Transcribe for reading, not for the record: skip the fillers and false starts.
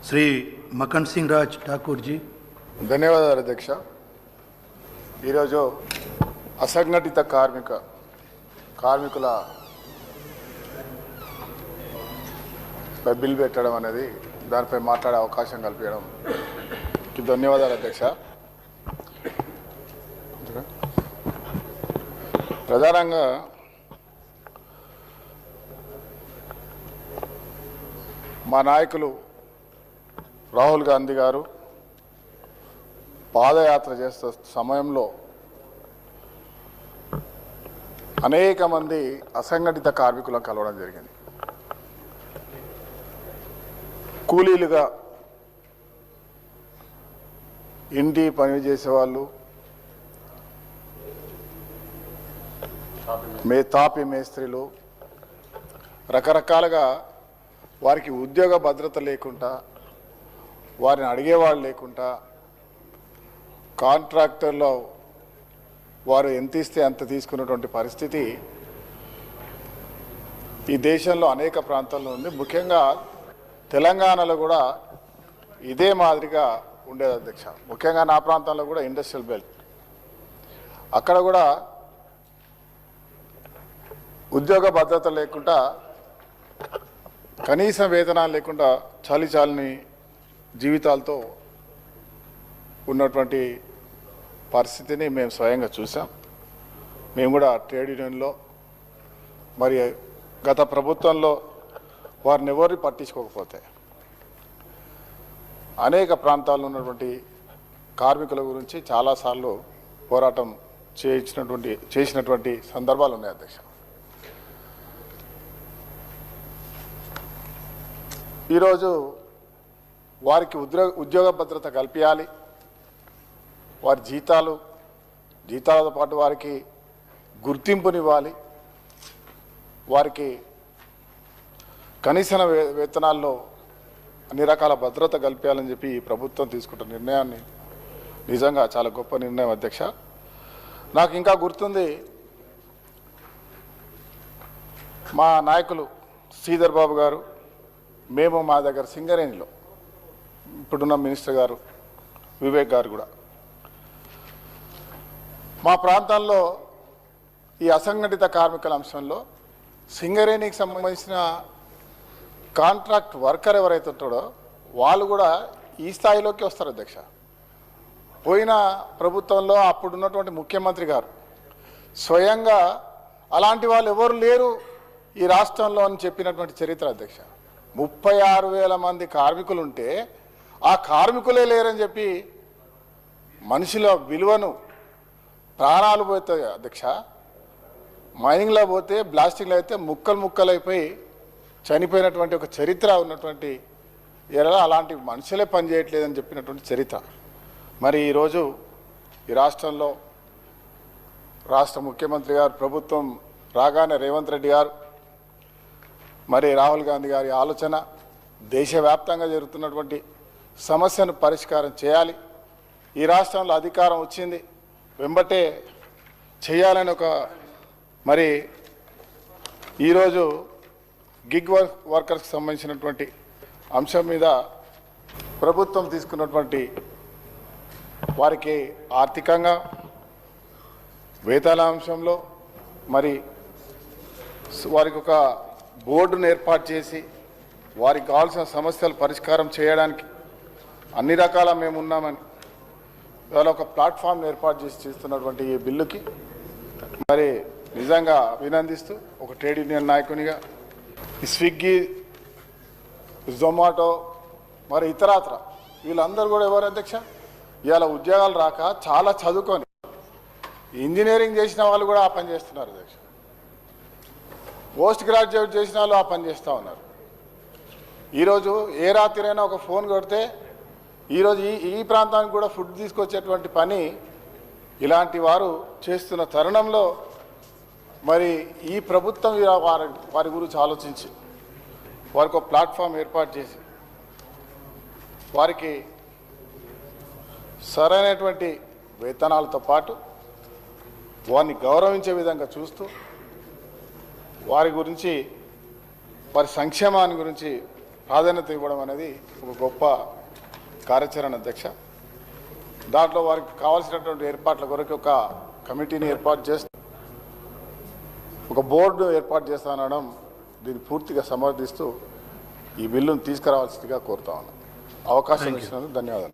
Shri makhan Singh Raj Thakur G. ధన్యవాదాలు అధ్యక్ష. ఈరోజు అసంఘటిత కార్మికుల బిల్ పెట్టడం అనేది, దానిపై మాట్లాడే అవకాశం కల్పించడం ధన్యవాదాలు అధ్యక్ష. ప్రధానంగా మా నాయకులు రాహుల్ గాంధీ గారు పాదయాత్ర చేసే సమయంలో అనేక మంది అసంఘటిత కార్మికులను కలవడం జరిగింది. కూలీలుగా ఇంటి పని చేసేవాళ్ళు, తాపి మేస్త్రీలు, రకరకాలుగా వారికి ఉద్యోగ భద్రత లేకుండా, వారిని అడిగేవాళ్ళు లేకుండా, కాంట్రాక్టర్లో వారు ఎంత ఇస్తే అంత తీసుకున్నటువంటి పరిస్థితి ఈ దేశంలో అనేక ప్రాంతాల్లో ఉంది. ముఖ్యంగా తెలంగాణలో కూడా ఇదే మాదిరిగా ఉండేది అధ్యక్ష. ముఖ్యంగా నా ప్రాంతంలో కూడా ఇండస్ట్రియల్ బెల్ట్, అక్కడ కూడా ఉద్యోగ భద్రత లేకుండా, కనీస వేతనాలు లేకుండా చాలిని జీవితాలతో ఉన్నటువంటి పరిస్థితిని మేము స్వయంగా చూసాం. మేము కూడా ట్రేడ్ యూనియన్లో, మరి గత ప్రభుత్వంలో వారిని ఎవరిని పట్టించుకోకపోతే అనేక ప్రాంతాల్లో ఉన్నటువంటి కార్మికుల గురించి చాలాసార్లు పోరాటం చేసినటువంటి సందర్భాలు ఉన్నాయి అధ్యక్ష. ఈరోజు వారికి ఉద్యోగ భద్రత కల్పించాలి. వారి జీతాలతో పాటు వారికి గుర్తింపునివ్వాలి. వారికి కనీస వేతనాల్లో అన్ని రకాల భద్రత కల్పించాలని చెప్పి ఈ ప్రభుత్వం తీసుకుంటున్న నిర్ణయాన్ని నిజంగా చాలా గొప్ప నిర్ణయం అధ్యక్ష. నాకు ఇంకా గుర్తుంది, మా నాయకులు శ్రీధర్ బాబు గారు, మేము మా దగ్గర సింగరేణిలో ఇప్పుడున్న మినిస్టర్ గారు వివేక్ గారు కూడా మా ప్రాంతాల్లో ఈ అసంఘటిత కార్మికుల అంశంలో సింగరేణికి సంబంధించిన కాంట్రాక్ట్ వర్కర్ ఎవరైతే ఉంటాడో వాళ్ళు కూడా ఈ స్థాయిలోకి వస్తారు అధ్యక్ష. పోయిన ప్రభుత్వంలో అప్పుడున్నటువంటి ముఖ్యమంత్రి గారు స్వయంగా అలాంటి వాళ్ళు ఎవరు లేరు ఈ రాష్ట్రంలో అని చెప్పినటువంటి చరిత్ర అధ్యక్ష. 36,000 మంది కార్మికులు ఉంటే ఆ కార్మికులే లేరని చెప్పి మనుషుల విలువను, ప్రాణాలు పోతాయి అధ్యక్ష. మైనింగ్లో పోతే, బ్లాస్టింగ్లో అయితే ముక్కలు అయిపోయి చనిపోయినటువంటి ఒక చరిత్ర ఉన్నటువంటి ఎలా అలాంటి మనుషులే పనిచేయట్లేదని చెప్పినటువంటి చరిత్ర. మరి ఈరోజు ఈ రాష్ట్రంలో రాష్ట్ర ముఖ్యమంత్రి గారు, ప్రభుత్వం రాగానే రేవంత్ రెడ్డి గారు, మరి రాహుల్ గాంధీ గారి ఆలోచన దేశవ్యాప్తంగా జరుగుతున్నటువంటి సమస్యను పరిష్కారం చేయాలి. ఈ రాష్ట్రంలో అధికారం వచ్చింది, వెంబటే చేయాలని ఒక మరి ఈరోజు గిగ్ వర్కర్స్కి సంబంధించినటువంటి అంశం మీద ప్రభుత్వం తీసుకున్నటువంటి వారికి ఆర్థికంగా వేతన అంశంలో మరి వారికి ఒక బోర్డును ఏర్పాటు చేసి వారికి కావాల్సిన సమస్యలు పరిష్కారం చేయడానికి అన్ని రకాల మేము ఉన్నామని ఇవాళ ఒక ప్లాట్ఫామ్ ఏర్పాటు చేసి చేస్తున్నటువంటి ఈ బిల్లుకి మరి నిజంగా అభినందిస్తూ, ఒక ట్రేడ్ యూనియన్ నాయకునిగా ఈ స్విగ్గీ, జొమాటో, మరి ఇతరాత్ర వీళ్ళందరూ కూడా ఎవరు అధ్యక్ష, ఇవాళ ఉద్యోగాలు రాక చాలా చదువుకొని ఇంజనీరింగ్ చేసిన వాళ్ళు కూడా ఆ పని చేస్తున్నారు అధ్యక్ష. పోస్ట్ గ్రాడ్యుయేట్ చేసిన వాళ్ళు ఆ పని చేస్తూ ఉన్నారు. ఈరోజు ఏ రాత్రైనా ఒక ఫోన్ కొడితే ఈరోజు ఈ ప్రాంతానికి కూడా ఫుడ్ తీసుకొచ్చేటువంటి పని ఇలాంటి వారు చేస్తున్న తరుణంలో మరి ఈ ప్రభుత్వం వారి గురించి ఆలోచించి వారికి ఒక ప్లాట్ఫామ్ ఏర్పాటు చేసి వారికి సరైనటువంటి వేతనాలతో పాటు వారిని గౌరవించే విధంగా చూస్తూ వారి గురించి, వారి సంక్షేమాన్ని గురించి ప్రాధాన్యత ఇవ్వడం అనేది ఒక గొప్ప కార్యాచరణ అధ్యక్ష. దాంట్లో వారికి కావాల్సినటువంటి ఏర్పాట్ల కొరకు ఒక కమిటీని ఏర్పాటు చేస్తూ ఒక బోర్డు ఏర్పాటు చేస్తానడం దీన్ని పూర్తిగా సమర్థిస్తూ ఈ బిల్లును తీసుకురావాల్సిందిగా కోరుతా ఉన్నాను. అవకాశం ఇచ్చినందుకు ధన్యవాదాలు.